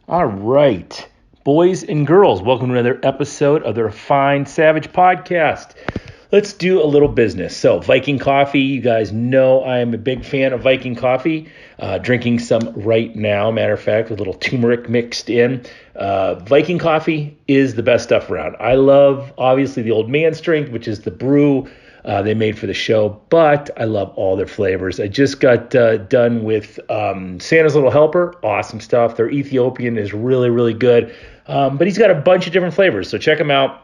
All right, boys and girls, welcome to another episode of the Refined Savage podcast. Let's do a little business. So, Viking coffee, you guys know I am a big fan of Viking coffee. Drinking some right now, matter of fact, with a little turmeric mixed in. Viking coffee is the best stuff around. I love, obviously, the Old Man Strength, which is the brew they made for the show, but I love all their flavors. I just got done with Santa's Little Helper. Awesome stuff. Their Ethiopian is really, really good. But he's got a bunch of different flavors, so check them out.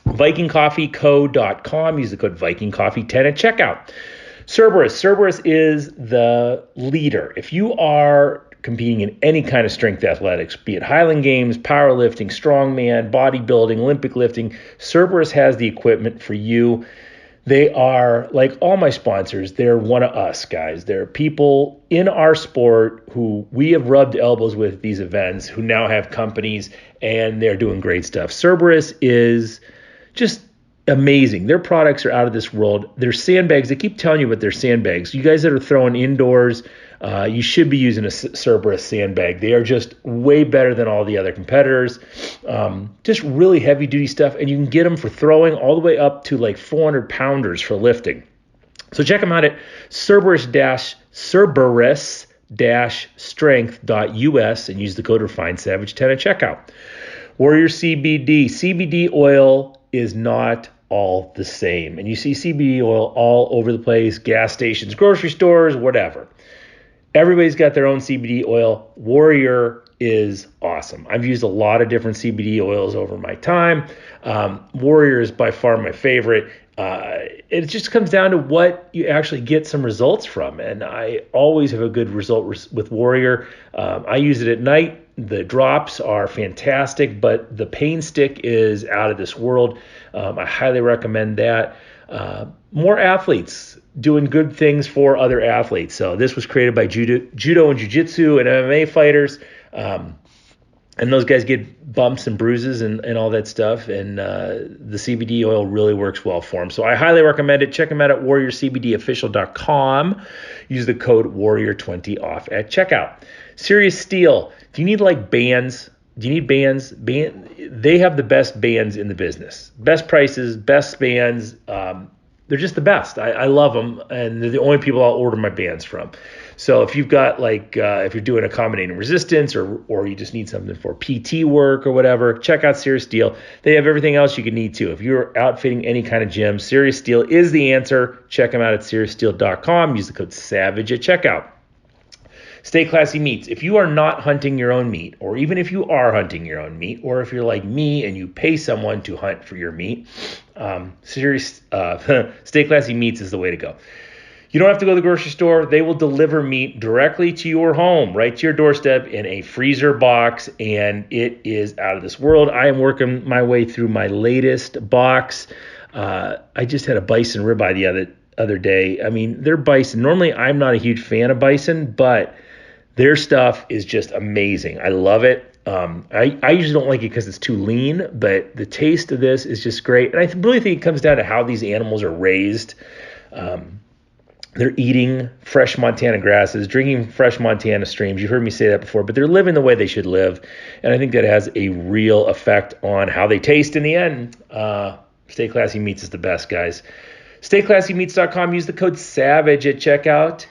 VikingCoffeeCo.com. Use the code VikingCoffee10 at checkout. Cerberus is the leader. If you are competing in any kind of strength athletics, be it Highland Games, powerlifting, strongman, bodybuilding, Olympic lifting, Cerberus has the equipment for you. They are, like all my sponsors, they're one of us, guys. They're people in our sport who we have rubbed elbows with at these events, who now have companies, and they're doing great stuff. Cerberus is just amazing. Their products are out of this world. Their sandbags, they keep telling you about their sandbags. You guys that are throwing indoors, you should be using a Cerberus sandbag. They are just way better than all the other competitors. Just really heavy duty stuff, and you can get them for throwing all the way up to like 400 pounders for lifting. So check them out at Cerberus-strength.us and use the code REFINESAVAGE10 at checkout. Warrior CBD. CBD oil is not all the same. And you see CBD oil all over the place, gas stations, grocery stores, whatever. Everybody's got their own CBD oil. Warrior is awesome. I've used a lot of different CBD oils over my time. Warrior is by far my favorite. It just comes down to what you actually get some results from. And I always have a good result with Warrior. I use it at night. The drops are fantastic, but the pain stick is out of this world. I highly recommend that. More athletes doing good things for other athletes. So this was created by judo and jiu-jitsu and MMA fighters. And those guys get bumps and bruises and all that stuff. And the CBD oil really works well for them. So I highly recommend it. Check them out at warriorcbdofficial.com. Use the code WARRIOR20 off at checkout. Serious Steel. Do you need like bands? Do you need bands? They have the best bands in the business. Best prices, best bands. They're just the best. I love them, and they're the only people I'll order my bands from. So if you've got like, if you're doing accommodating resistance or you just need something for PT work or whatever, check out Serious Steel. They have everything else you could need too. If you're outfitting any kind of gym, Serious Steel is the answer. Check them out at serioussteel.com. Use the code SAVAGE at checkout. Stay Classy Meats. If you are not hunting your own meat, or even if you are hunting your own meat, or if you're like me and you pay someone to hunt for your meat, Stay Classy Meats is the way to go. You don't have to go to the grocery store. They will deliver meat directly to your home, right to your doorstep in a freezer box, and it is out of this world. I am working my way through my latest box. I just had a bison ribeye the other day. I mean, their bison, normally I'm not a huge fan of bison, but their stuff is just amazing. I love it. I usually don't like it because it's too lean, but the taste of this is just great. And I really think it comes down to how these animals are raised. They're eating fresh Montana grasses, drinking fresh Montana streams. You've heard me say that before, but they're living the way they should live. And I think that has a real effect on how they taste in the end. Stay Classy Meats is the best, guys. StayClassyMeats.com. Use the code SAVAGE at checkout.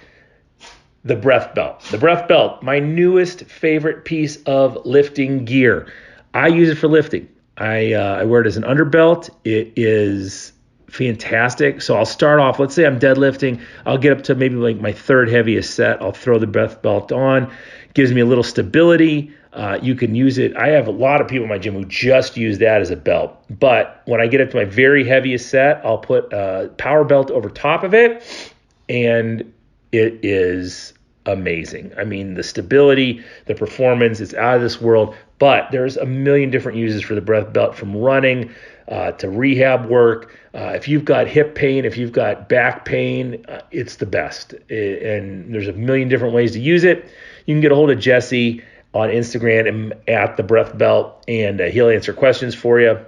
The Breath Belt. The Breath Belt, my newest favorite piece of lifting gear. I use it for lifting. I wear it as an underbelt. It is fantastic. So I'll start off, let's say I'm deadlifting. I'll get up to maybe like my third heaviest set. I'll throw the Breath Belt on. Gives me a little stability. You can use it. I have a lot of people in my gym who just use that as a belt. But when I get up to my very heaviest set, I'll put a power belt over top of it, and it is amazing. I mean, the stability, the performance, it's out of this world. But there's a million different uses for the Breath Belt, from running to rehab work. If you've got hip pain, if you've got back pain, it's the best. And there's a million different ways to use it. You can get a hold of Jesse on Instagram at the Breath Belt, and he'll answer questions for you.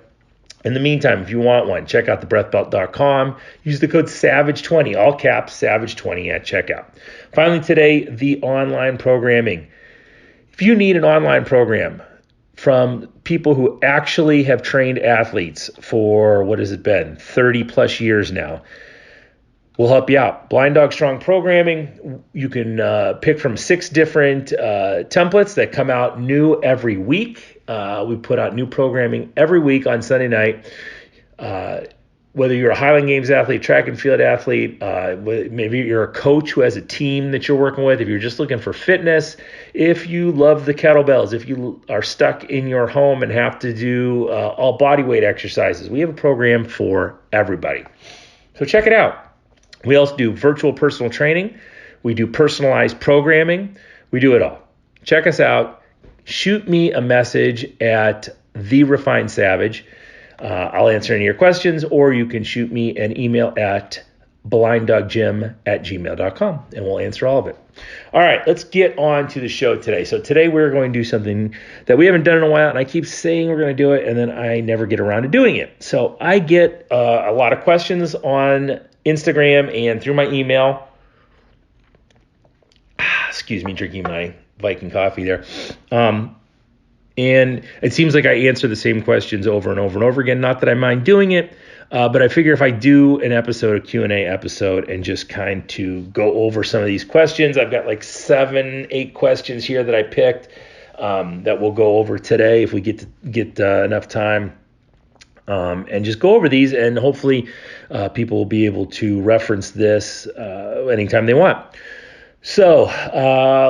In the meantime, if you want one, check out thebreathbelt.com. Use the code SAVAGE20, all caps, SAVAGE20 at checkout. Finally today, the online programming. If If you need an online program from people who actually have trained athletes for, what has it been, 30 plus years now, we'll help you out. Blind Dog Strong Programming, you can pick from 6 different templates that come out new every week. We put out new programming every week on Sunday night. Whether you're a Highland Games athlete, track and field athlete, maybe you're a coach who has a team that you're working with, if you're just looking for fitness, if you love the kettlebells, if you are stuck in your home and have to do all body weight exercises, we have a program for everybody. So check it out. We also do virtual personal training. We do personalized programming. We do it all. Check us out. Shoot me a message at The Refined Savage. I'll answer any of your questions, or you can shoot me an email at blinddoggym@gmail.com, and we'll answer all of it. All right, let's get on to the show today. So today we're going to do something that we haven't done in a while, and I keep saying we're going to do it, and then I never get around to doing it. So I get a lot of questions on Instagram and through my email. Excuse me, drinking my Viking coffee there. And it seems like I answer the same questions over and over and over again. Not that I mind doing it, but I figure if I do an episode, a Q&A episode, and just kind to go over some of these questions, I've got like 7, 8 questions here that I picked that we'll go over today if we get enough time, and just go over these, and hopefully people will be able to reference this anytime they want. So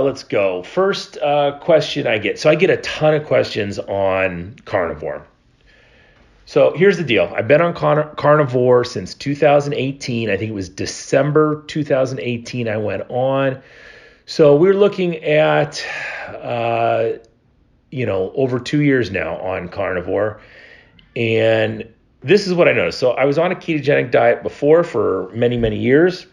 let's go. First question I get. So I get a ton of questions on Carnivore. So here's the deal. I've been on Carnivore since 2018. I think it was December 2018 I went on. So we're looking at, over 2 years now on Carnivore. And this is what I noticed. So I was on a ketogenic diet before for many, many years.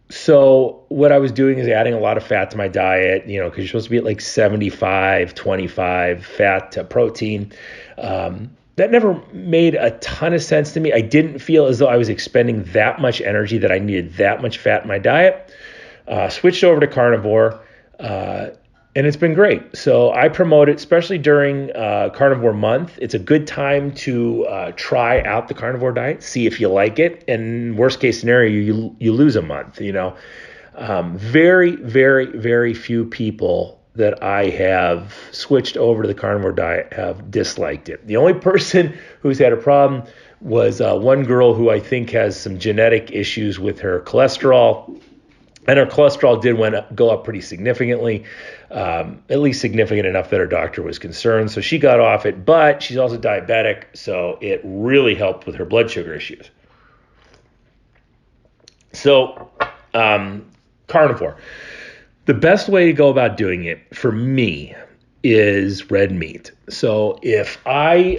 So what I was doing is adding a lot of fat to my diet, because you're supposed to be at like 75, 25 fat to protein. That never made a ton of sense to me. I didn't feel as though I was expending that much energy that I needed that much fat in my diet. Switched over to Carnivore, and it's been great. So I promote it, especially during Carnivore month. It's a good time to try out the Carnivore diet, see if you like it. And worst case scenario, you lose a month. Very, very, very few people that I have switched over to the Carnivore diet have disliked it. The only person who's had a problem was one girl who I think has some genetic issues with her cholesterol. And her cholesterol did go up pretty significantly, at least significant enough that her doctor was concerned. So she got off it, but she's also diabetic, so it really helped with her blood sugar issues. So Carnivore. The best way to go about doing it for me is red meat. So if I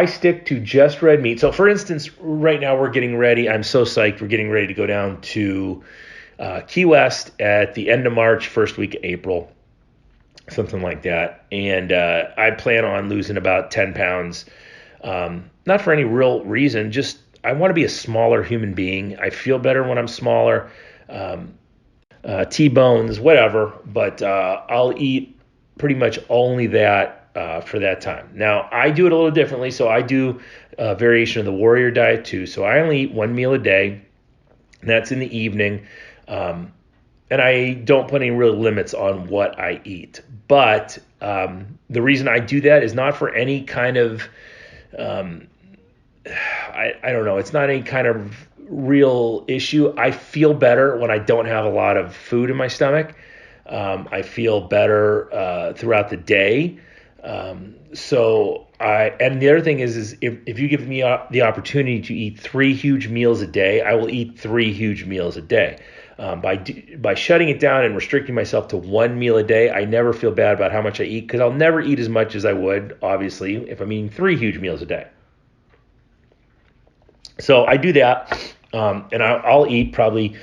stick to just red meat, so for instance, right now we're getting ready. I'm so psyched. We're getting ready to go down to Key West at the end of March, first week of April, something like that. And I plan on losing about 10 pounds, not for any real reason, just I want to be a smaller human being. I feel better when I'm smaller, T-bones, whatever, but I'll eat pretty much only that for that time. Now, I do it a little differently, so I do a variation of the warrior diet too. So I only eat 1 meal a day, and that's in the evening. And I don't put any real limits on what I eat. But the reason I do that is not for any kind of, I don't know, it's not any kind of real issue. I feel better when I don't have a lot of food in my stomach. I feel better throughout the day. And the other thing is if you give me the opportunity to eat 3 huge meals a day, I will eat 3 huge meals a day. By shutting it down and restricting myself to 1 meal a day, I never feel bad about how much I eat, because I'll never eat as much as I would, obviously, if I'm eating 3 huge meals a day. So I do that, and I'll eat probably,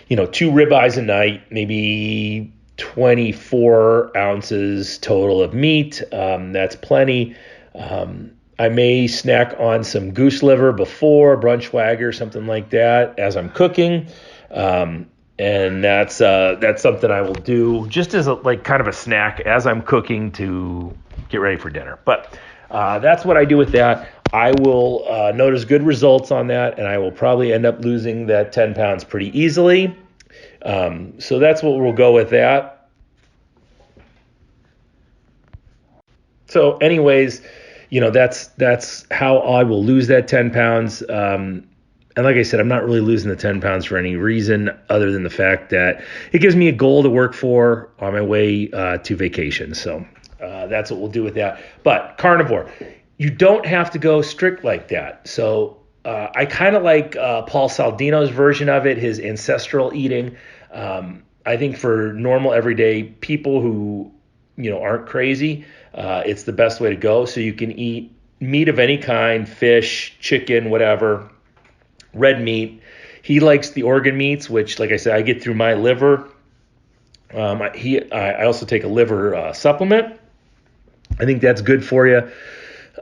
2 ribeyes a night, maybe 24 ounces total of meat. That's plenty. I may snack on some goose liver before, brunch swagger, something like that, as I'm cooking. And that's something I will do just as like kind of a snack as I'm cooking to get ready for dinner. But that's what I do with that. I will notice good results on that, and I will probably end up losing that 10 pounds pretty easily. So that's what we'll go with that. So, anyways, that's how I will lose that 10 pounds. And like I said, I'm not really losing the 10 pounds for any reason other than the fact that it gives me a goal to work for on my way to vacation. So that's what we'll do with that. But carnivore, you don't have to go strict like that. So I kind of like Paul Saldino's version of it, his ancestral eating. I think for normal everyday people who aren't crazy, it's the best way to go. So you can eat meat of any kind, fish, chicken, whatever, red meat. He likes the organ meats, which, like I said, I get through my liver. I also take a liver supplement. I think that's good for you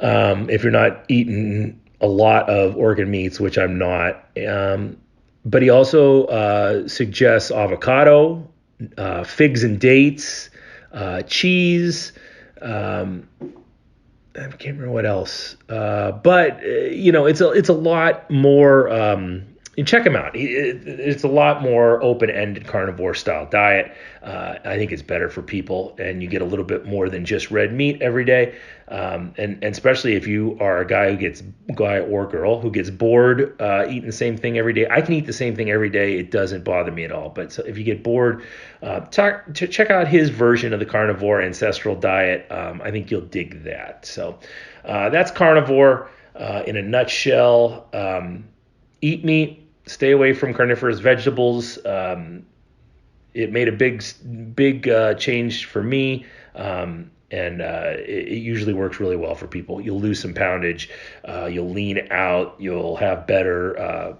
if you're not eating a lot of organ meats, which I'm not. But he also suggests avocado, figs and dates, cheese. I can't remember what else, but it's a lot more. And check him out. It's a lot more open-ended carnivore style diet. I think it's better for people, and you get a little bit more than just red meat every day. And especially if you are a guy or girl who gets bored eating the same thing every day. I can eat the same thing every day. It doesn't bother me at all. But so if you get bored, check out his version of the carnivore ancestral diet. I think you'll dig that. So that's carnivore in a nutshell. Eat meat. Stay away from carnivorous vegetables. It made a big change for me, and it usually works really well for people. You'll lose some poundage, you'll lean out, you'll have better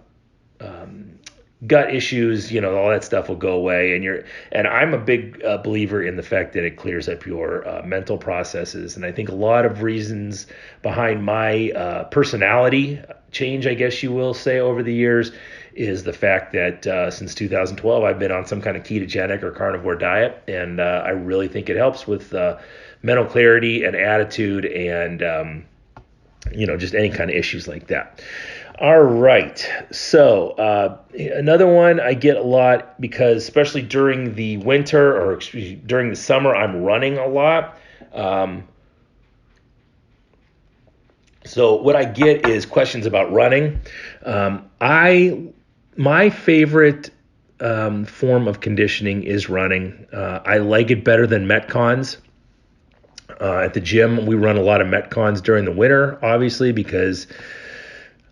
gut issues. All that stuff will go away, and I'm a big believer in the fact that it clears up your mental processes. And I think a lot of reasons behind my personality change, I guess you will say, over the years is the fact that since 2012 I've been on some kind of ketogenic or carnivore diet, and I really think it helps with mental clarity and attitude and just any kind of issues like that. All right, so another one I get a lot because especially during the winter or during the summer I'm running a lot. So what I get is questions about running. My favorite form of conditioning is running. I like it better than Metcons. At the gym, we run a lot of Metcons during the winter, obviously, because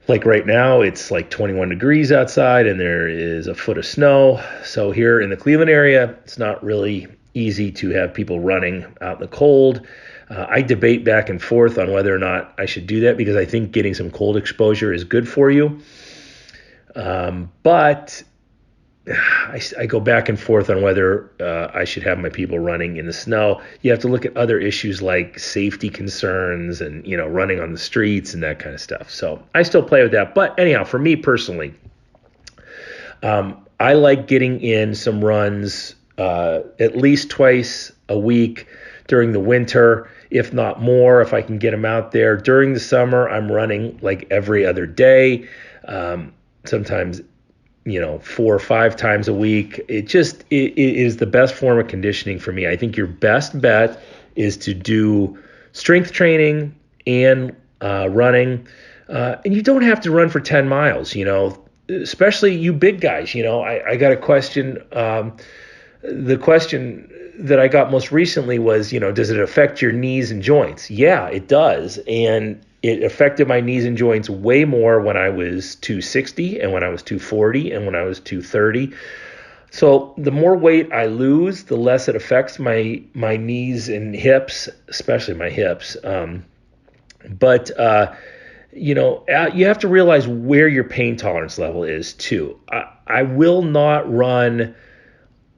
like right now, it's like 21 degrees outside and there is a foot of snow. So here in the Cleveland area, it's not really easy to have people running out in the cold. I debate back and forth on whether or not I should do that because I think getting some cold exposure is good for you. But I go back and forth on whether I should have my people running in the snow. You have to look at other issues like safety concerns and, running on the streets and that kind of stuff. So I still play with that. But anyhow, for me personally, I like getting in some runs at least twice a week during the winter, if not more, if I can get them out there. During the summer, I'm running like every other day, sometimes 4 or 5 times a week. It is the best form of conditioning for me. I think your best bet is to do strength training and running. And you don't have to run for 10 miles, especially you big guys. I got a question. The question that I got most recently was, does it affect your knees and joints? Yeah, it does. And it affected my knees and joints way more when I was 260 and when I was 240 and when I was 230. So the more weight I lose, the less it affects my knees and hips, especially my hips. But you have to realize where your pain tolerance level is too. I will not run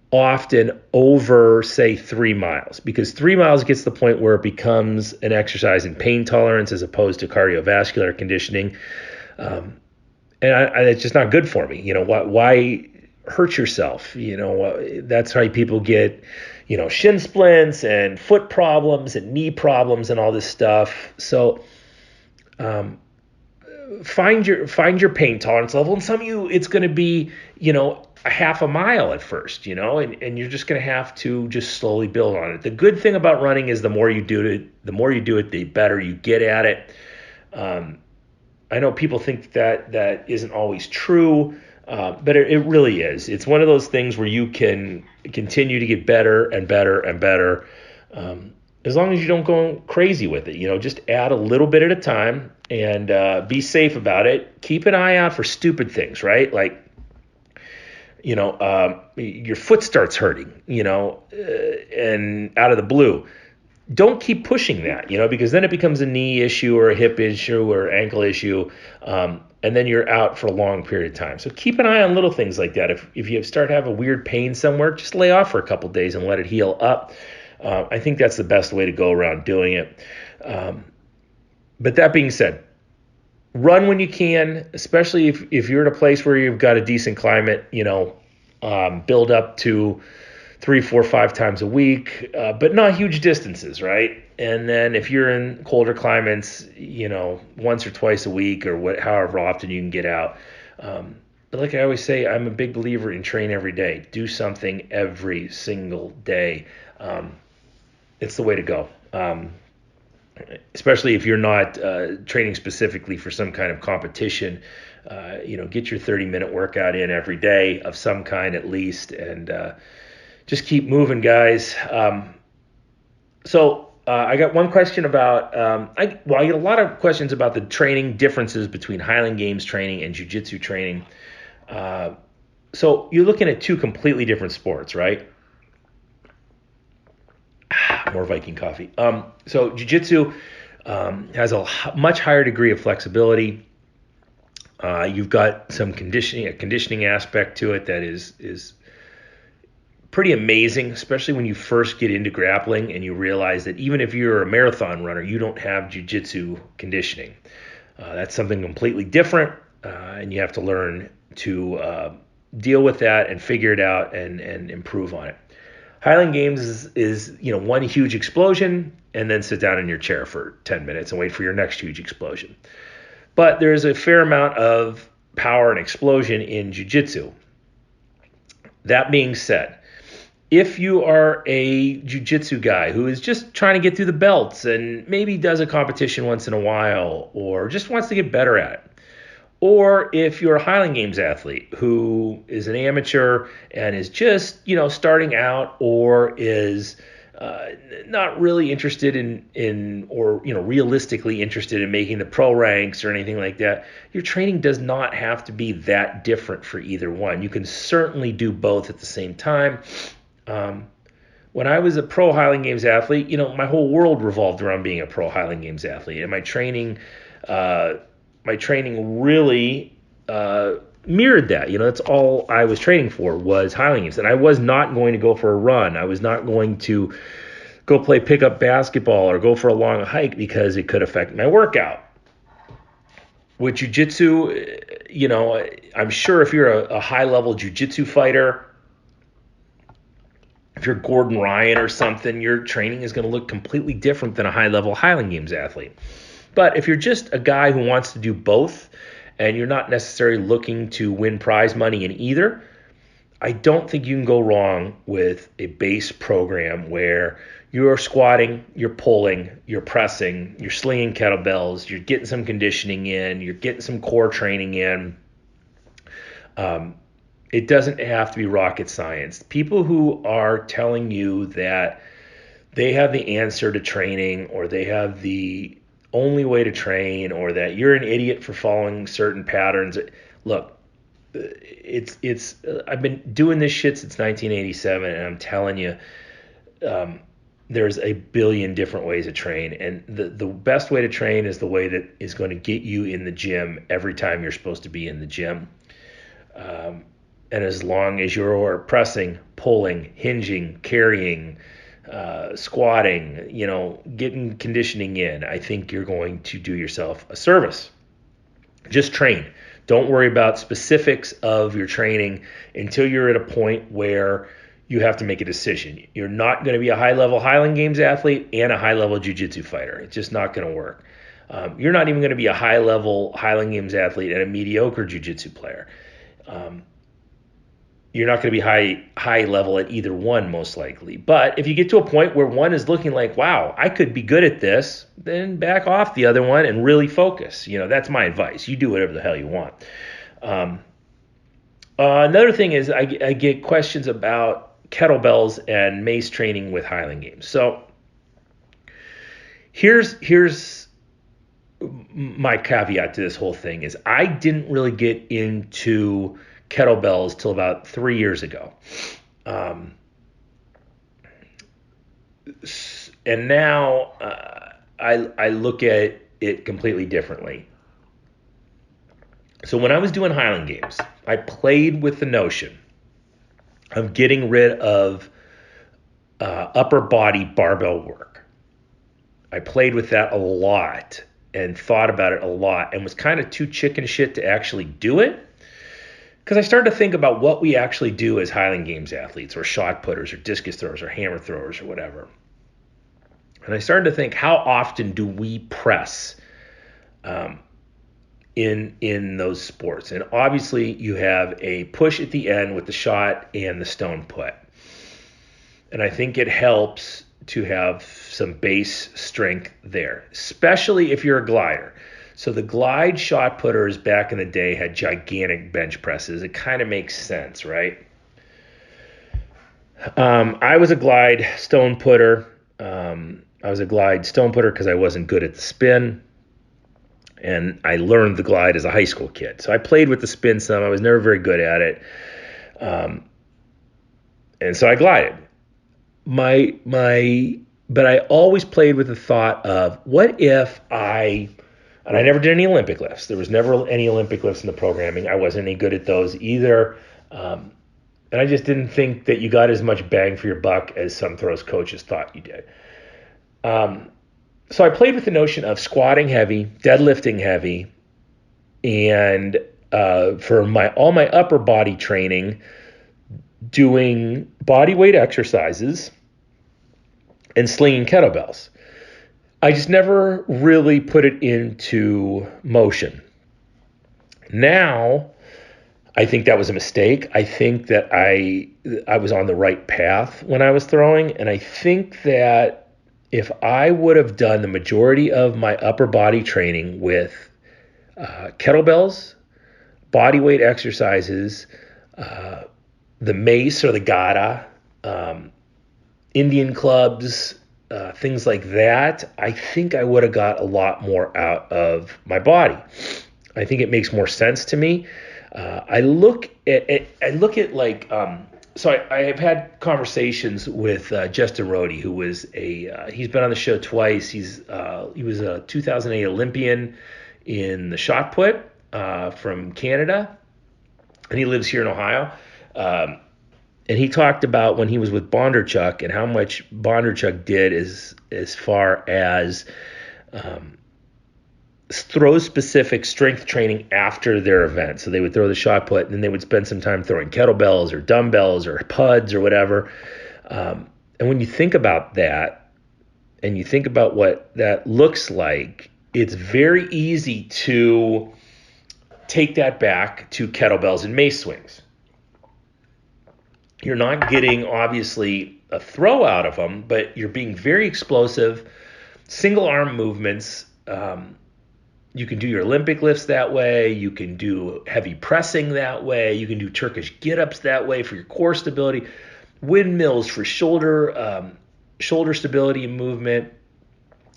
often over, say, 3 miles, because 3 miles gets to the point where it becomes an exercise in pain tolerance as opposed to cardiovascular conditioning. And it's just not good for me. Why hurt yourself. That's how people get, shin splints and foot problems and knee problems and all this stuff. So find your pain tolerance level. And some of you, it's going to be, a half a mile at first, and you're just going to have to just slowly build on it. The good thing about running is the more you do it, the better you get at it. I know people think that isn't always true, but it really is. It's one of those things where you can continue to get better and better and better, as long as you don't go crazy with it. Just add a little bit at a time and be safe about it. Keep an eye out for stupid things, right? Like, your foot starts hurting, and out of the blue. Don't keep pushing that, because then it becomes a knee issue or a hip issue or ankle issue, and then you're out for a long period of time. So keep an eye on little things like that. If you start to have a weird pain somewhere, just lay off for a couple days and let it heal up. I think that's the best way to go around doing it. But that being said, run when you can, especially if you're in a place where you've got a decent climate, build up to 3, 4, 5 times a week, but not huge distances, right? And then if you're in colder climates, once or twice a week or however often you can get out. But like I always say, I'm a big believer in train every day. Do something every single day. It's the way to go. Especially if you're not training specifically for some kind of competition. Get your 30-minute workout in every day of some kind at least, and just keep moving, guys. So I got one question about, I get a lot of questions about the training differences between Highland Games training and jiu-jitsu training. So you're looking at two completely different sports, right? More Viking coffee. So jiu-jitsu has a much higher degree of flexibility. You've got some a conditioning aspect to it that is pretty amazing, especially when you first get into grappling and you realize that even if you're a marathon runner, you don't have jiu-jitsu conditioning. That's something completely different, and you have to learn to deal with that and figure it out and improve on it. Highland Games is one huge explosion and then sit down in your chair for 10 minutes and wait for your next huge explosion. But there's a fair amount of power and explosion in jiu-jitsu. That being said, if you are a jiu-jitsu guy who is just trying to get through the belts and maybe does a competition once in a while or just wants to get better at it, or if you're a Highland Games athlete who is an amateur and is just, starting out or is not really interested in or, realistically interested in making the pro ranks or anything like that, your training does not have to be that different for either one. You can certainly do both at the same time. When I was a pro Highland Games athlete, my whole world revolved around being a pro Highland Games athlete, and my training really mirrored that. That's all I was training for was Highland Games, and I was not going to go for a run. I was not going to go play pickup basketball or go for a long hike because it could affect my workout. With jiu-jitsu, I'm sure if you're a high-level jiu-jitsu fighter, if you're Gordon Ryan or something, your training is going to look completely different than a high-level Highland Games athlete. But if you're just a guy who wants to do both and you're not necessarily looking to win prize money in either, I don't think you can go wrong with a base program where you're squatting, you're pulling, you're pressing, you're slinging kettlebells, you're getting some conditioning in, you're getting some core training in. It doesn't have to be rocket science. People who are telling you that they have the answer to training or they have the only way to train or that you're an idiot for following certain patterns. Look, I've been doing this shit since 1987, and I'm telling you, there's a billion different ways to train, and the best way to train is the way that is going to get you in the gym every time you're supposed to be in the gym. And as long as you're pressing, pulling, hinging, carrying, squatting, getting conditioning in, I think you're going to do yourself a service. Just train. Don't worry about specifics of your training until you're at a point where you have to make a decision. You're not going to be a high-level Highland Games athlete and a high-level jiu-jitsu fighter. It's just not going to work. You're not even going to be a high-level Highland Games athlete and a mediocre jiu-jitsu player. You're not going to be high level at either one, most likely. But if you get to a point where one is looking like, wow, I could be good at this, then back off the other one and really focus. That's my advice. You do whatever the hell you want. Another thing is I get questions about kettlebells and mace training with Highland Games. So here's my caveat to this whole thing is I didn't really get into kettlebells till about 3 years ago. And now I look at it completely differently. So when I was doing Highland Games, I played with the notion of getting rid of upper body barbell work. I played with that a lot and thought about it a lot and was kind of too chicken shit to actually do it. Because I started to think about what we actually do as Highland Games athletes or shot putters or discus throwers or hammer throwers or whatever. And I started to think, how often do we press in those sports? And obviously you have a push at the end with the shot and the stone put. And I think it helps to have some base strength there, especially if you're a glider. So the glide shot putters back in the day had gigantic bench presses. It kind of makes sense, right? I was a glide stone putter. Because I wasn't good at the spin. And I learned the glide as a high school kid. So I played with the spin some. I was never very good at it. And so I glided. But I always played with the thought of, what if and I never did any Olympic lifts. There was never any Olympic lifts in the programming. I wasn't any good at those either. And I just didn't think that you got as much bang for your buck as some throws coaches thought you did. So I played with the notion of squatting heavy, deadlifting heavy, and for all my upper body training, doing body weight exercises and slinging kettlebells. I just never really put it into motion. Now, I think that was a mistake. I think that I was on the right path when I was throwing, and I think that if I would have done the majority of my upper body training with kettlebells, body weight exercises, the mace or the gada, Indian clubs, things like that, I think I would have got a lot more out of my body. I think it makes more sense to me. I look at like, so I have had conversations with Justin Rohde, who was he's been on the show twice. He was a 2008 Olympian in the shot put from Canada, and he lives here in Ohio. And he talked about when he was with Bondarchuk and how much Bondarchuk did as far as throw specific strength training after their event. So they would throw the shot put, and then they would spend some time throwing kettlebells or dumbbells or puds or whatever. And when you think about that, and you think about what that looks like, it's very easy to take that back to kettlebells and mace swings. You're not getting, obviously, a throw out of them, but you're being very explosive, single arm movements. You can do your Olympic lifts that way. You can do heavy pressing that way. You can do Turkish get-ups that way for your core stability. Windmills for shoulder stability and movement.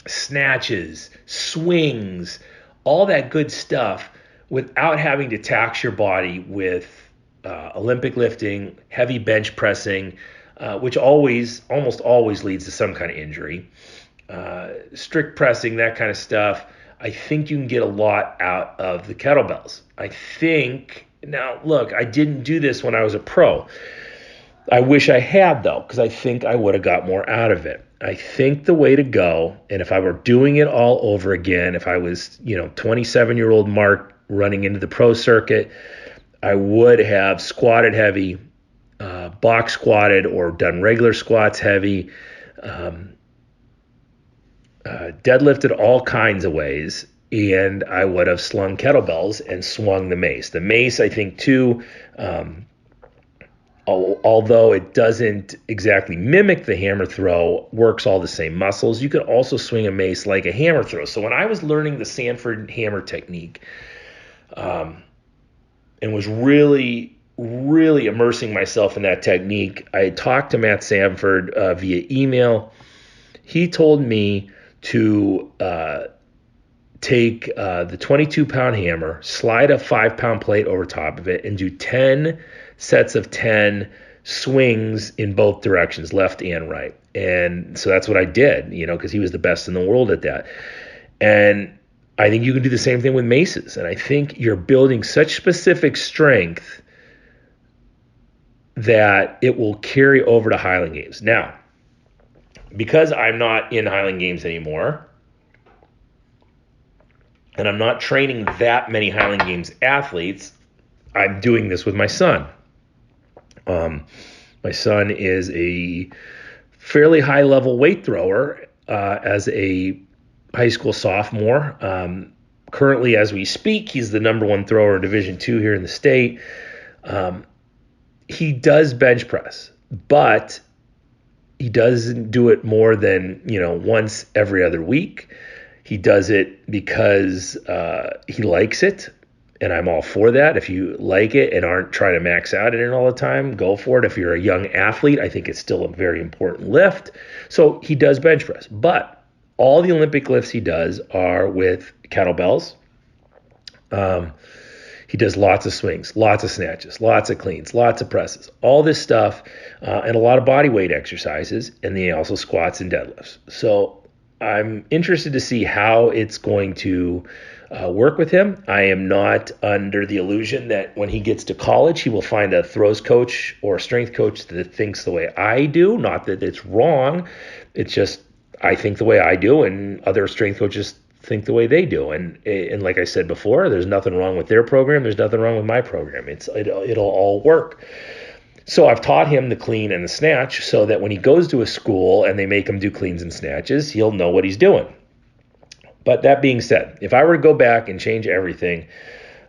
Snatches, swings, all that good stuff without having to tax your body with Olympic lifting, heavy bench pressing, which almost always leads to some kind of injury. Strict pressing, that kind of stuff. I think you can get a lot out of the kettlebells. Now look, I didn't do this when I was a pro. I wish I had, though, because I think I would have got more out of it. I think the way to go, and if I were doing it all over again, if I was, 27-year-old Mark running into the pro circuit, I would have squatted heavy, box squatted, or done regular squats heavy, deadlifted all kinds of ways, and I would have slung kettlebells and swung the mace. The mace, I think, too, although it doesn't exactly mimic the hammer throw, works all the same muscles. You can also swing a mace like a hammer throw. So when I was learning the Sanford hammer technique, and was really, really immersing myself in that technique, I talked to Matt Sanford via email. He told me to take the 22-pound hammer, slide a 5-pound plate over top of it, and do 10 sets of 10 swings in both directions, left and right. And so that's what I did, because he was the best in the world at that. And I think you can do the same thing with maces. And I think you're building such specific strength that it will carry over to Highland Games. Now, because I'm not in Highland Games anymore, and I'm not training that many Highland Games athletes, I'm doing this with my son. My son is a fairly high-level weight thrower as a high school sophomore. Currently, as we speak, he's the number one thrower in Division II here in the state. He does bench press, but he doesn't do it more than, once every other week. He does it because he likes it, and I'm all for that. If you like it and aren't trying to max out in it all the time, go for it. If you're a young athlete, I think it's still a very important lift. So he does bench press, but all the Olympic lifts he does are with kettlebells. He does lots of swings, lots of snatches, lots of cleans, lots of presses, all this stuff, and a lot of body weight exercises, and then he also squats and deadlifts. So I'm interested to see how it's going to work with him. I am not under the illusion that when he gets to college, he will find a throws coach or a strength coach that thinks the way I do. Not that it's wrong. It's just I think the way I do, and other strength coaches think the way they do. And like I said before, there's nothing wrong with their program. There's nothing wrong with my program. It'll all work. So I've taught him the clean and the snatch so that when he goes to a school and they make him do cleans and snatches, he'll know what he's doing. But that being said, if I were to go back and change everything,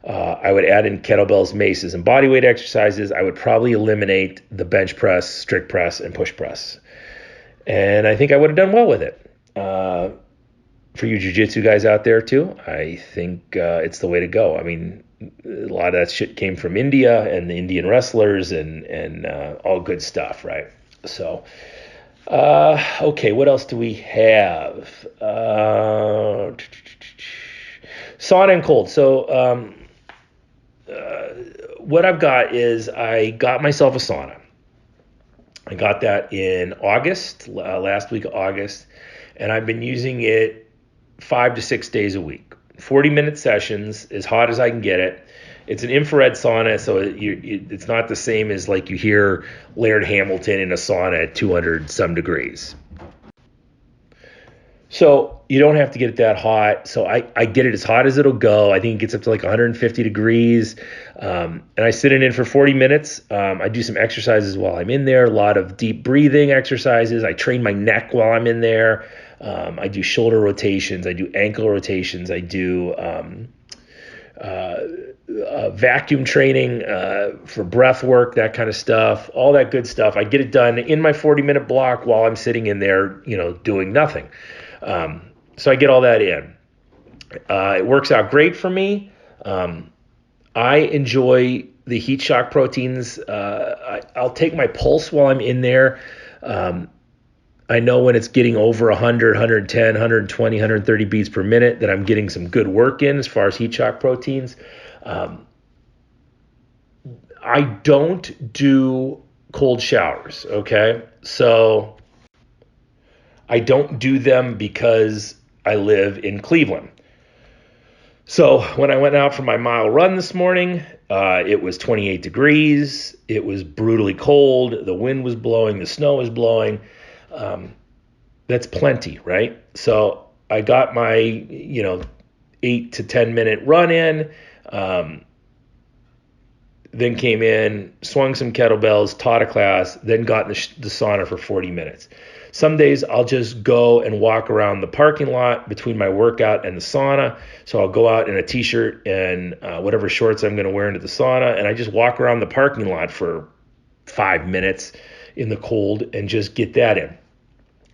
I would add in kettlebells, maces, and bodyweight exercises. I would probably eliminate the bench press, strict press, and push press. And I think I would have done well with it. For you jiu-jitsu guys out there too, I think it's the way to go. I mean, a lot of that shit came from India and the Indian wrestlers and all good stuff, right? So, okay, what else do we have? Sauna and cold. So what I've got is I got myself a sauna. I got that in August, last week of August, and I've been using it 5 to 6 days a week. 40-minute sessions, as hot as I can get it. It's an infrared sauna, so it's not the same as like you hear Laird Hamilton in a sauna at 200 some degrees. So you don't have to get it that hot. So I get it as hot as it'll go. I think it gets up to like 150 degrees. And I sit in it for 40 minutes. I do some exercises while I'm in there, a lot of deep breathing exercises. I train my neck while I'm in there. I do shoulder rotations. I do ankle rotations. I do vacuum training for breath work, that kind of stuff, all that good stuff. I get it done in my 40-minute block while I'm sitting in there, doing nothing. So I get all that in. It works out great for me. I enjoy the heat shock proteins. I'll take my pulse while I'm in there. I know when it's getting over 100, 110, 120, 130 beats per minute that I'm getting some good work in as far as heat shock proteins. I don't do cold showers, okay? So I don't do them because I live in Cleveland. So when I went out for my mile run this morning, it was 28 degrees. It was brutally cold. The wind was blowing. The snow was blowing. That's plenty, right? So I got my, 8 to 10 minute run in. Then came in, swung some kettlebells, taught a class, then got in the sauna for 40 minutes. Some days I'll just go and walk around the parking lot between my workout and the sauna. So I'll go out in a t-shirt and whatever shorts I'm going to wear into the sauna, and I just walk around the parking lot for 5 minutes in the cold and just get that in.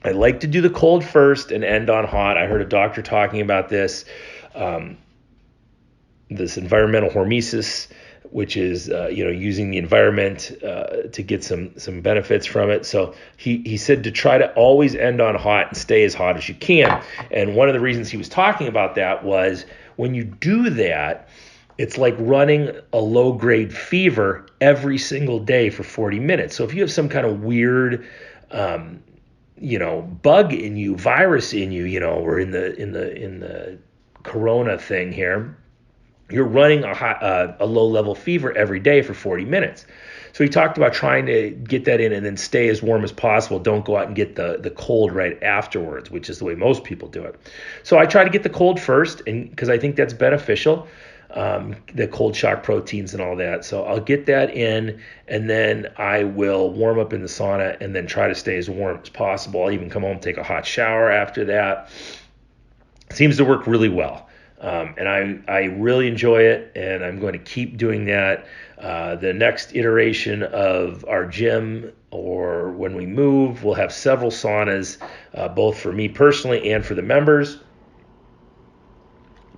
I like to do the cold first and end on hot. I heard a doctor talking about this, this environmental hormesis, which is using the environment to get some benefits from it. So he said to try to always end on hot and stay as hot as you can. And one of the reasons he was talking about that was when you do that, it's like running a low-grade fever every single day for 40 minutes. So if you have some kind of weird bug in you, virus in you, or in the corona thing here, you're running a low-level fever every day for 40 minutes. So he talked about trying to get that in and then stay as warm as possible. Don't go out and get the cold right afterwards, which is the way most people do it. So I try to get the cold first, and because I think that's beneficial, the cold shock proteins and all that. So I'll get that in, and then I will warm up in the sauna and then try to stay as warm as possible. I'll even come home, take a hot shower after that. Seems to work really well. And I really enjoy it, and I'm going to keep doing that. The next iteration of our gym, or when we move, we'll have several saunas, both for me personally and for the members,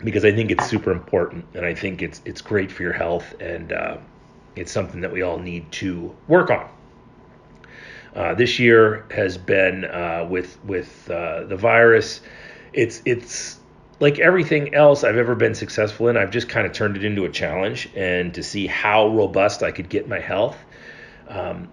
because I think it's super important, and I think it's great for your health, and it's something that we all need to work on. This year has been with the virus. It's like everything else I've ever been successful in, I've just kind of turned it into a challenge and to see how robust I could get my health. And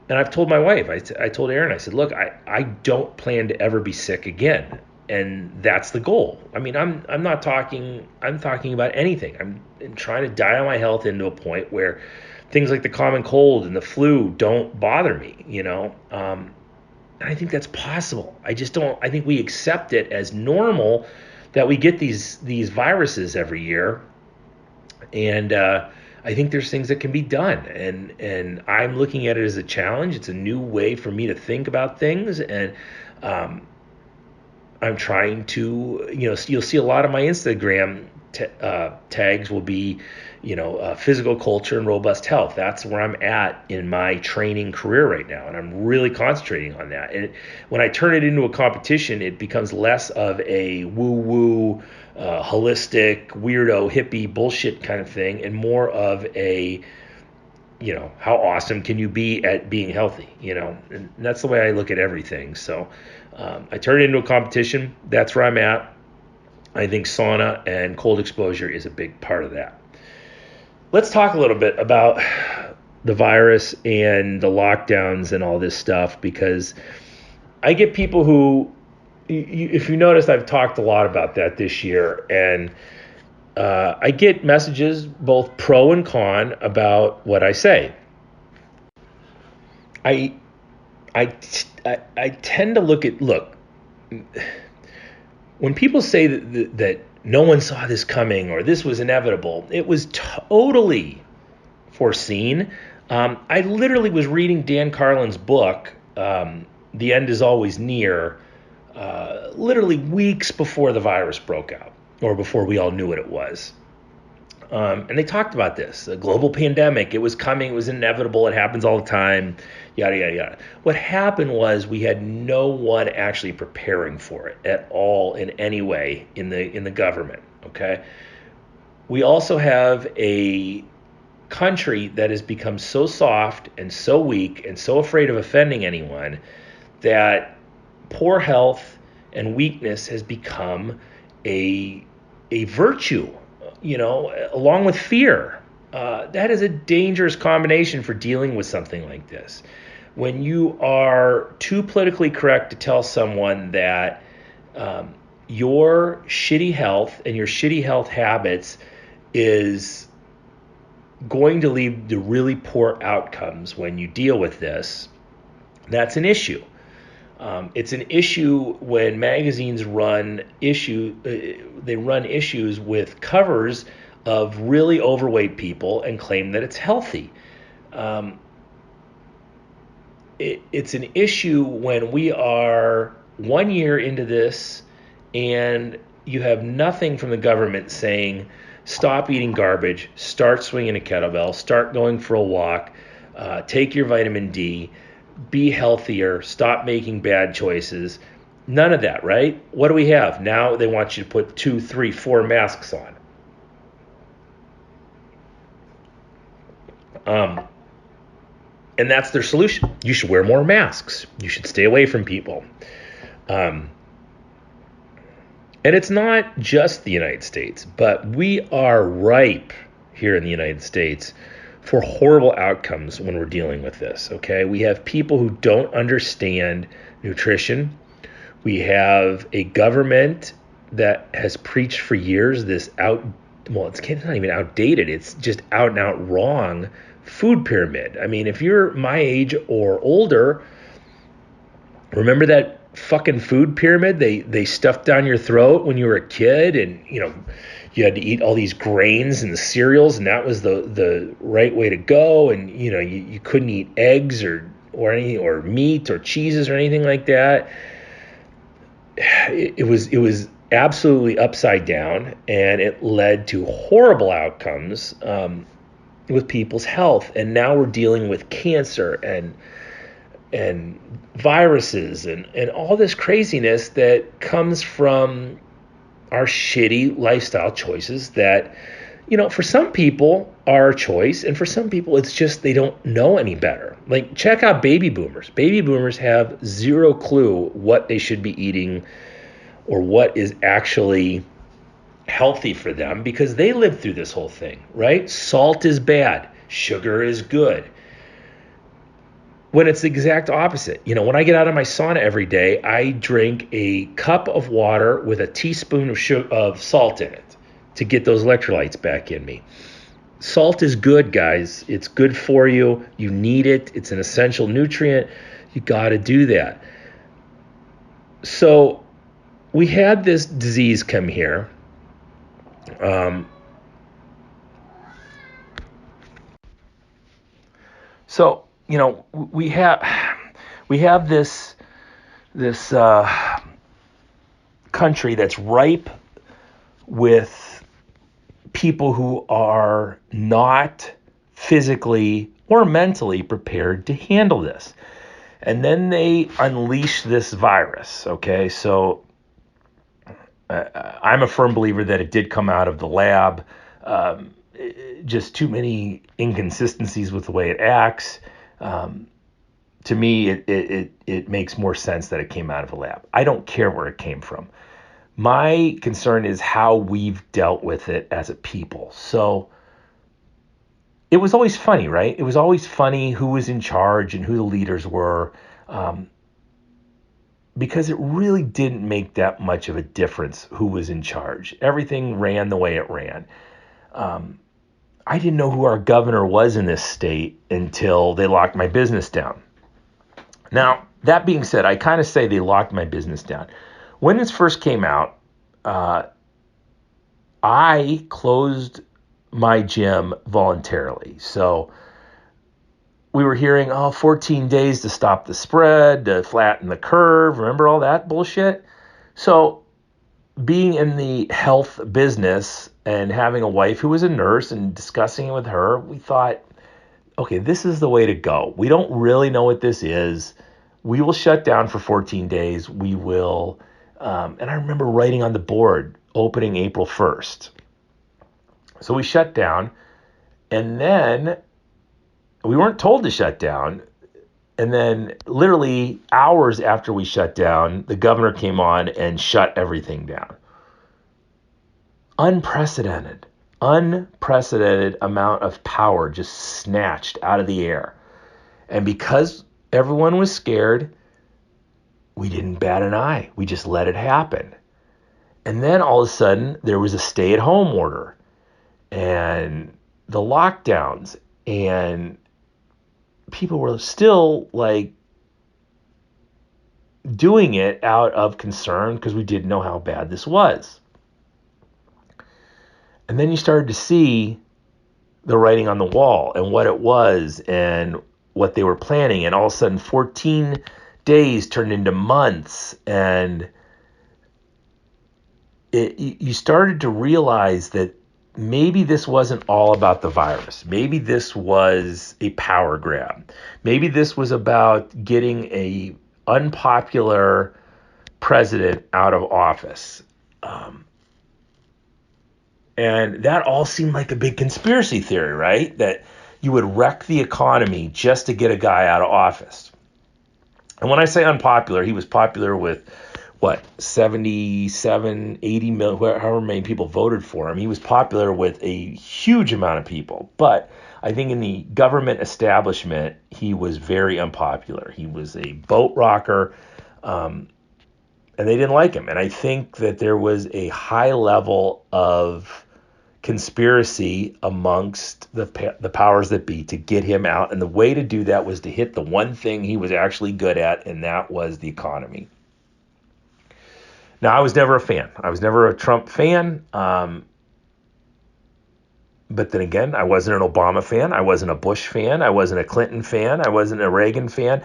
I've told my wife, I told Erin, I said, look, I don't plan to ever be sick again. And that's the goal. I mean, I'm talking about anything. I'm trying to dial my health into a point where things like the common cold and the flu don't bother me, And I think that's possible. I think we accept it as normal that we get these viruses every year, and I think there's things that can be done, and I'm looking at it as a challenge. It's a new way for me to think about things, and I'm trying to, you'll see a lot of my Instagram tags will be, physical culture and robust health. That's where I'm at in my training career right now, and I'm really concentrating on that. And when I turn it into a competition, it becomes less of a woo-woo, holistic, weirdo, hippie bullshit kind of thing, and more of a, how awesome can you be at being healthy, and that's the way I look at everything. So I turn it into a competition. That's where I'm at. I think sauna and cold exposure is a big part of that. Let's talk a little bit about the virus and the lockdowns and all this stuff, because I get people who, if you noticed, I've talked a lot about that this year, and I get messages both pro and con about what I say. I tend to look, when people say that no one saw this coming or this was inevitable, it was totally foreseen. I literally was reading Dan Carlin's book, The End is Always Near, literally weeks before the virus broke out, or before we all knew what it was. And they talked about this, a global pandemic. It was coming. It was inevitable. It happens all the time, yada, yada, yada. What happened was we had no one actually preparing for it at all in any way in the government, okay? We also have a country that has become so soft and so weak and so afraid of offending anyone that poor health and weakness has become a virtue, along with fear. That is a dangerous combination for dealing with something like this. When you are too politically correct to tell someone that your shitty health and your shitty health habits is going to lead to really poor outcomes when you deal with this, that's an issue. It's an issue when magazines run issues with covers of really overweight people and claim that it's healthy. Um, it's an issue when we are 1 year into this and you have nothing from the government saying stop eating garbage, start swinging a kettlebell, start going for a walk, take your vitamin D, be healthier, stop making bad choices. None of that, right? What do we have? Now they want you to put 2, 3, 4 masks on. And that's their solution. You should wear more masks. You should stay away from people. Um, and it's not just the United States, but we are ripe here in the United States for horrible outcomes when we're dealing with this. Okay, we have people who don't understand nutrition. We have a government that has preached for years this it's not even outdated. It's just out and out wrong food pyramid. I mean, if you're my age or older, remember that fucking food pyramid they stuffed down your throat when you were a kid, and you had to eat all these grains and cereals, and that was the right way to go, and you couldn't eat eggs or anything, or meat or cheeses or anything like that. It was absolutely upside down, and it led to horrible outcomes with people's health. And now we're dealing with cancer and viruses and all this craziness that comes from our shitty lifestyle choices that, for some people are a choice, and for some people it's just they don't know any better. Like, check out baby boomers. Baby boomers have zero clue what they should be eating or what is actually healthy for them, because they lived through this whole thing, right? Salt is bad, sugar is good. When it's the exact opposite. When I get out of my sauna every day, I drink a cup of water with a teaspoon of salt in it to get those electrolytes back in me. Salt is good, guys. It's good for you. You need it. It's an essential nutrient. You got to do that. So we had this disease come here. So we have this country that's ripe with people who are not physically or mentally prepared to handle this. And then they unleash this virus, okay? So I'm a firm believer that it did come out of the lab. Just too many inconsistencies with the way it acts. To me, it makes more sense that it came out of a lab. I don't care where it came from. My concern is how we've dealt with it as a people. So it was always funny, right? It was always funny who was in charge and who the leaders were, because it really didn't make that much of a difference who was in charge. Everything ran the way it ran. I didn't know who our governor was in this state until they locked my business down. Now, that being said, I kind of say they locked my business down. When this first came out, I closed my gym voluntarily. So we were hearing, 14 days to stop the spread, to flatten the curve. Remember all that bullshit? So being in the health business and having a wife who was a nurse and discussing it with her, we thought, okay, this is the way to go. We don't really know what this is. We will shut down for 14 days. We will, and I remember writing on the board, opening April 1st. So we shut down, and then we weren't told to shut down. And then literally hours after we shut down, the governor came on and shut everything down. Unprecedented amount of power just snatched out of the air. And because everyone was scared, we didn't bat an eye. We just let it happen. And then all of a sudden, there was a stay-at-home order and the lockdowns, and people were still like doing it out of concern because we didn't know how bad this was. And then you started to see the writing on the wall and what it was and what they were planning. And all of a sudden, 14 days turned into months. And you started to realize that maybe this wasn't all about the virus. Maybe this was a power grab. Maybe this was about getting a unpopular president out of office. And that all seemed like a big conspiracy theory, right? That you would wreck the economy just to get a guy out of office. And when I say unpopular, he was popular with, 77, 80 million, however many people voted for him. He was popular with a huge amount of people. But I think in the government establishment, he was very unpopular. He was a boat rocker, and they didn't like him. And I think that there was a high level of conspiracy amongst the powers that be to get him out. And the way to do that was to hit the one thing he was actually good at, and that was the economy. Now, I was never a fan. I was never a Trump fan. But then again, I wasn't an Obama fan. I wasn't a Bush fan. I wasn't a Clinton fan. I wasn't a Reagan fan.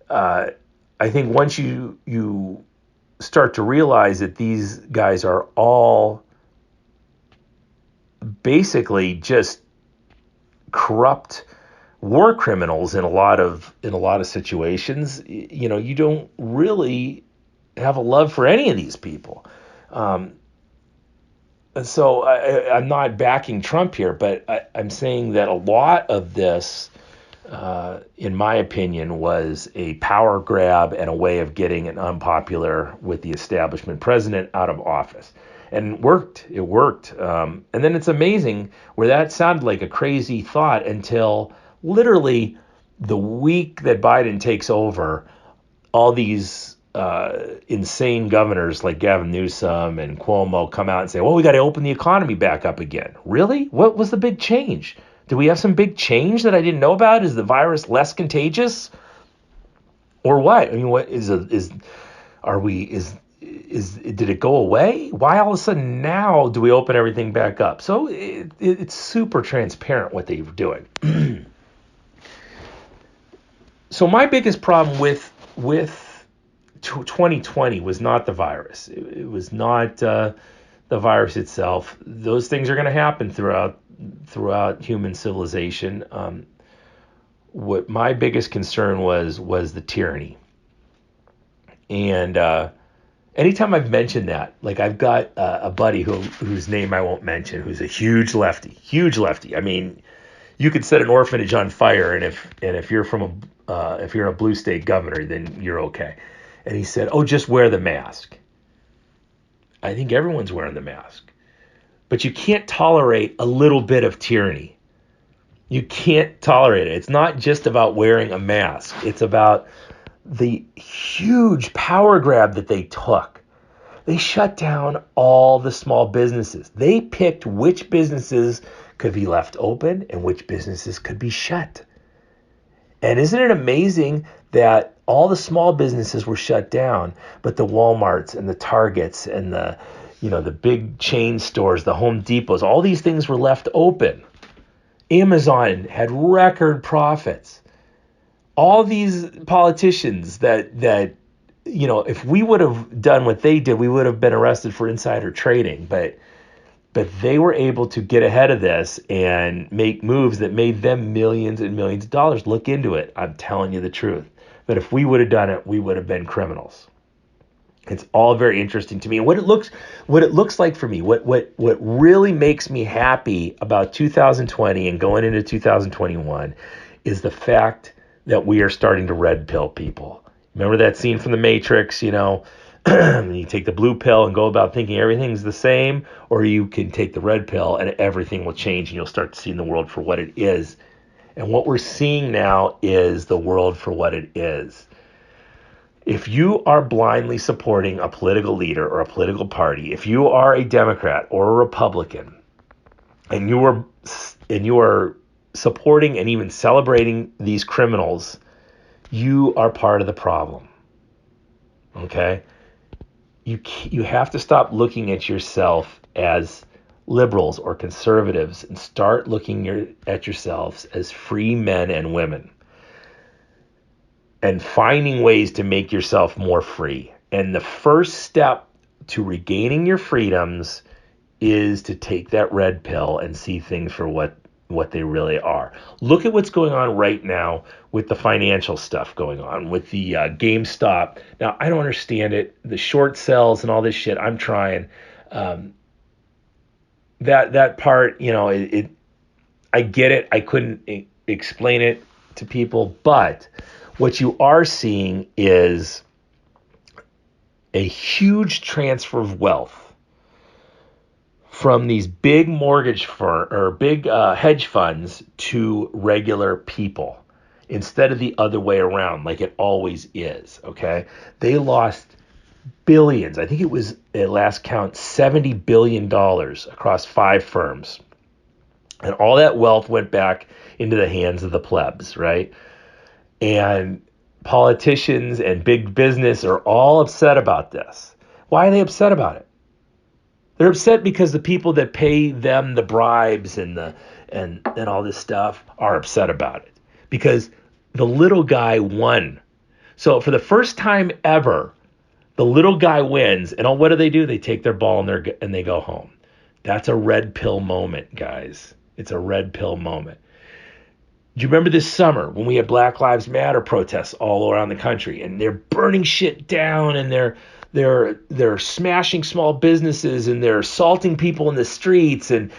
I think once you start to realize that these guys are all basically just corrupt war criminals in a lot of situations, you don't really have a love for any of these people. And so I'm not backing Trump here, but I'm saying that a lot of this, in my opinion, was a power grab and a way of getting an unpopular with the establishment president out of office. And it worked. And then it's amazing where that sounded like a crazy thought until literally the week that Biden takes over, all these insane governors like Gavin Newsom and Cuomo come out and say, well, we got to open the economy back up again. Really? What was the big change? Do we have some big change that I didn't know about? Is the virus less contagious? Or what? I mean, what did it go away? Why all of a sudden now do we open everything back up? So it's super transparent what they were doing. So my biggest problem with 2020 was not the virus. It was not the virus itself. Those things are going to happen throughout human civilization. What my biggest concern was the tyranny. And anytime I've mentioned that, like I've got a buddy whose name I won't mention, who's a huge lefty. I mean, you could set an orphanage on fire, and if you're if you're a blue state governor, then you're okay. And he said, "Oh, just wear the mask." I think everyone's wearing the mask, but you can't tolerate a little bit of tyranny. You can't tolerate it. It's not just about wearing a mask. It's about the huge power grab that they took. They shut down all the small businesses. They picked which businesses could be left open and which businesses could be shut. And isn't it amazing that all the small businesses were shut down, but the Walmarts and the Targets and the big chain stores, the Home Depots, all these things were left open. Amazon had record profits. All these politicians that if we would have done what they did, we would have been arrested for insider trading. But they were able to get ahead of this and make moves that made them millions and millions of dollars. Look into it. I'm telling you the truth. But if we would have done it, we would have been criminals. It's all very interesting to me. And what it looks like for me, what really makes me happy about 2020 and going into 2021 is the fact that we are starting to red pill people. Remember that scene from The Matrix, you take the blue pill and go about thinking everything's the same, or you can take the red pill and everything will change and you'll start seeing the world for what it is. And what we're seeing now is the world for what it is. If you are blindly supporting a political leader or a political party, if you are a Democrat or a Republican, and you are supporting and even celebrating these criminals, you are part of the problem. Okay? You have to stop looking at yourself as liberals or conservatives and start looking at yourselves as free men and women and finding ways to make yourself more free. And the first step to regaining your freedoms is to take that red pill and see things for what they really are. Look at what's going on right now with the financial stuff going on with the GameStop. Now, I don't understand it. The short sells and all this shit. I'm trying. That part, I get it. I couldn't explain it to people, but what you are seeing is a huge transfer of wealth from these big mortgage firm or big hedge funds to regular people instead of the other way around like it always is. Okay, they lost billions. I think it was at last count $70 billion across 5 firms. And all that wealth went back into the hands of the plebs, right? And politicians and big business are all upset about this. Why are they upset about it? They're upset because the people that pay them the bribes and all this stuff are upset about it because the little guy won. So for the first time ever, the little guy wins, and what do? They take their ball and they go home. That's a red pill moment, guys. It's a red pill moment. Do you remember this summer when we had Black Lives Matter protests all around the country, and they're burning shit down, and they're smashing small businesses, and they're assaulting people in the streets, and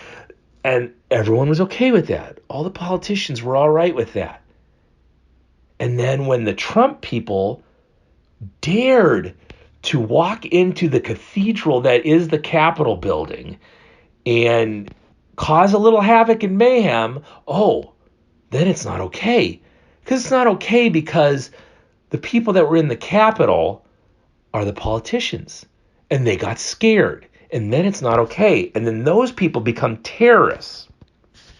everyone was okay with that. All the politicians were all right with that. And then when the Trump people dared to walk into the cathedral that is the Capitol building and cause a little havoc and mayhem, then it's not okay. Because it's not okay because the people that were in the Capitol are the politicians. And they got scared. And then it's not okay. And then those people become terrorists.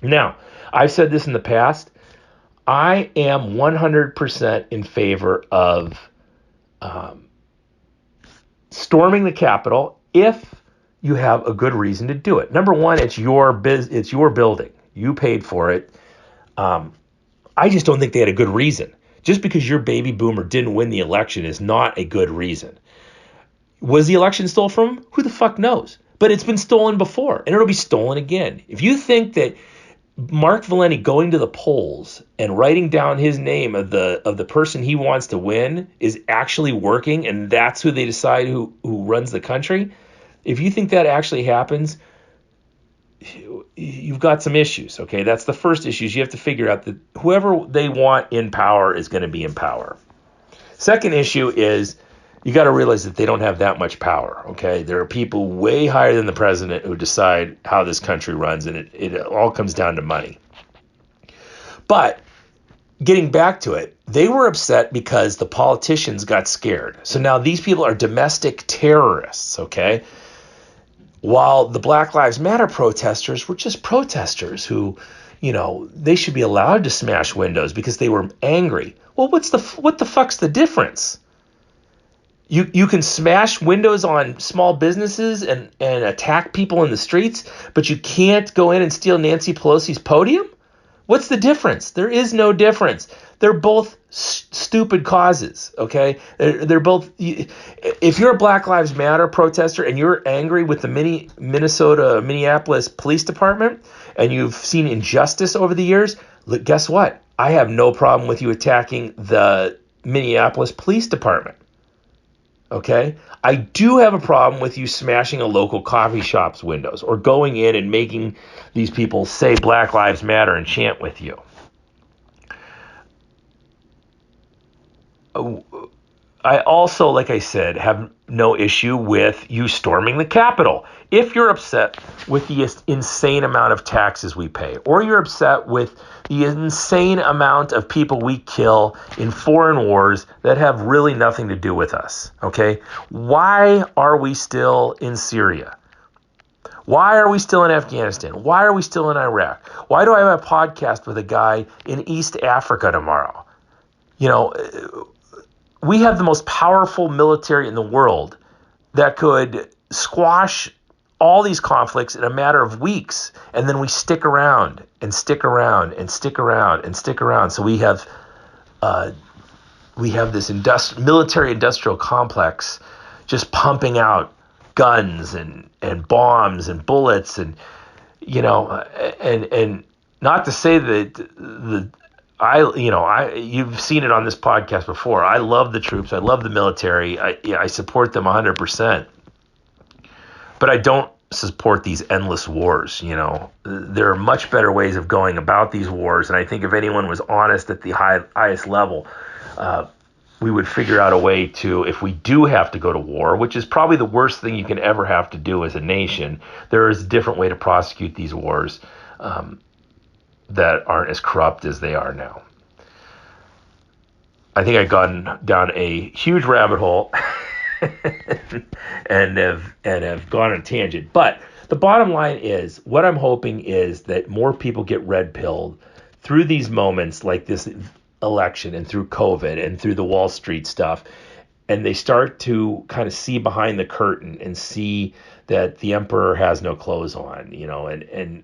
Now, I've said this in the past. I am 100% in favor of storming the Capitol if you have a good reason to do it. Number one, it's your building. You paid for it. I just don't think they had a good reason. Just because your baby boomer didn't win the election is not a good reason. Was the election stolen from him? Who the fuck knows? But it's been stolen before, and it'll be stolen again. If you think that Mark Valenti going to the polls and writing down his name of the person he wants to win is actually working, and that's who they decide who runs the country, if you think that actually happens, you've got some issues, okay? That's the first issue. You have to figure out that whoever they want in power is going to be in power. Second issue is you got to realize that they don't have that much power, okay? There are people way higher than the president who decide how this country runs, and it all comes down to money. But getting back to it, they were upset because the politicians got scared. So now these people are domestic terrorists, okay? While the Black Lives Matter protesters were just protesters who, they should be allowed to smash windows because they were angry. Well, what the fuck's the difference? You can smash windows on small businesses and attack people in the streets, but you can't go in and steal Nancy Pelosi's podium? What's the difference? There is no difference. They're both stupid causes, okay? They're both. If you're a Black Lives Matter protester and you're angry with the Minneapolis Police Department and you've seen injustice over the years, look, guess what? I have no problem with you attacking the Minneapolis Police Department. Okay, I do have a problem with you smashing a local coffee shop's windows or going in and making these people say Black Lives Matter and chant with you. I also, like I said, have no issue with you storming the Capitol. If you're upset with the insane amount of taxes we pay, or you're upset with the insane amount of people we kill in foreign wars that have really nothing to do with us, okay? Why are we still in Syria? Why are we still in Afghanistan? Why are we still in Iraq? Why do I have a podcast with a guy in East Africa tomorrow? We have the most powerful military in the world that could squash all these conflicts in a matter of weeks, and then we stick around and stick around and stick around and stick around. So we have this military industrial complex just pumping out guns and bombs and bullets, and and not to say that you've seen it on this podcast before. I love the troops. I love the military. I support them 100%. But I don't support these endless wars. There are much better ways of going about these wars. And I think if anyone was honest at the highest level, we would figure out a way to, if we do have to go to war, which is probably the worst thing you can ever have to do as a nation, there is a different way to prosecute these wars that aren't as corrupt as they are now. I think I've gone down a huge rabbit hole and have gone on a tangent. But the bottom line is, what I'm hoping is that more people get red pilled through these moments like this election and through COVID and through the Wall Street stuff, and they start to kind of see behind the curtain and see that the emperor has no clothes on,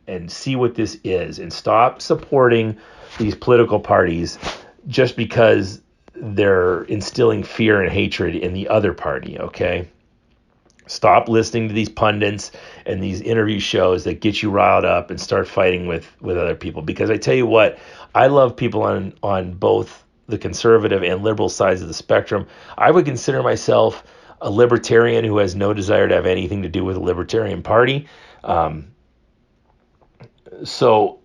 and see what this is, and stop supporting these political parties just because they're instilling fear and hatred in the other party, okay? Stop listening to these pundits and these interview shows that get you riled up and start fighting with other people. Because I tell you what, I love people on both the conservative and liberal sides of the spectrum. I would consider myself a libertarian who has no desire to have anything to do with the Libertarian Party. So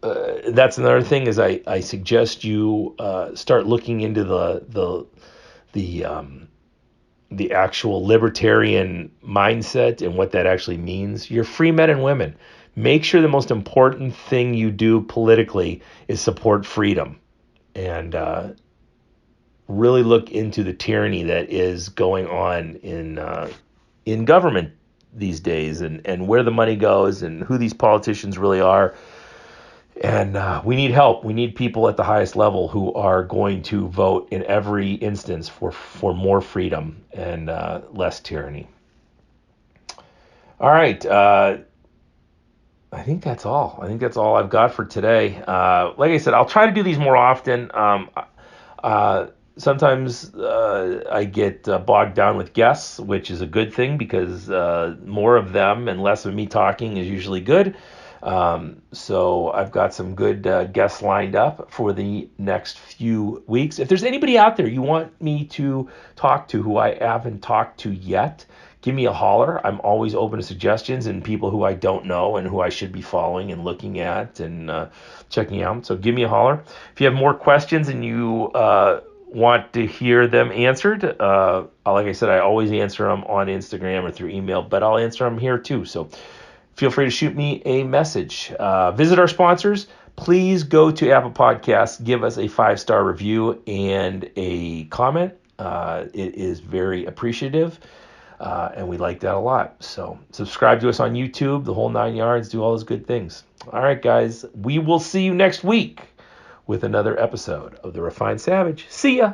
that's another thing, is I suggest you start looking into the actual libertarian mindset and what that actually means. You're free men and women. Make sure the most important thing you do politically is support freedom, and really look into the tyranny that is going on in government these days, and where the money goes and who these politicians really are. And we need help. We need people at the highest level who are going to vote in every instance for more freedom and less tyranny. All right. I think that's all. I think that's all I've got for today. Like I said, I'll try to do these more often. Sometimes I get bogged down with guests, which is a good thing, because more of them and less of me talking is usually good. So I've got some good guests lined up for the next few weeks. If there's anybody out there you want me to talk to who I haven't talked to yet, give me a holler. I'm always open to suggestions and people who I don't know and who I should be following and looking at and checking out. So give me a holler. If you have more questions and you want to hear them answered, like I said, I always answer them on Instagram or through email, but I'll answer them here too. So feel free to shoot me a message. Visit our sponsors. Please go to Apple Podcasts, give us a 5-star review and a comment. It is very appreciative, and we like that a lot. So subscribe to us on YouTube, the whole 9 yards, do all those good things. All right, guys, we will see you next week with another episode of The Refined Savage. See ya.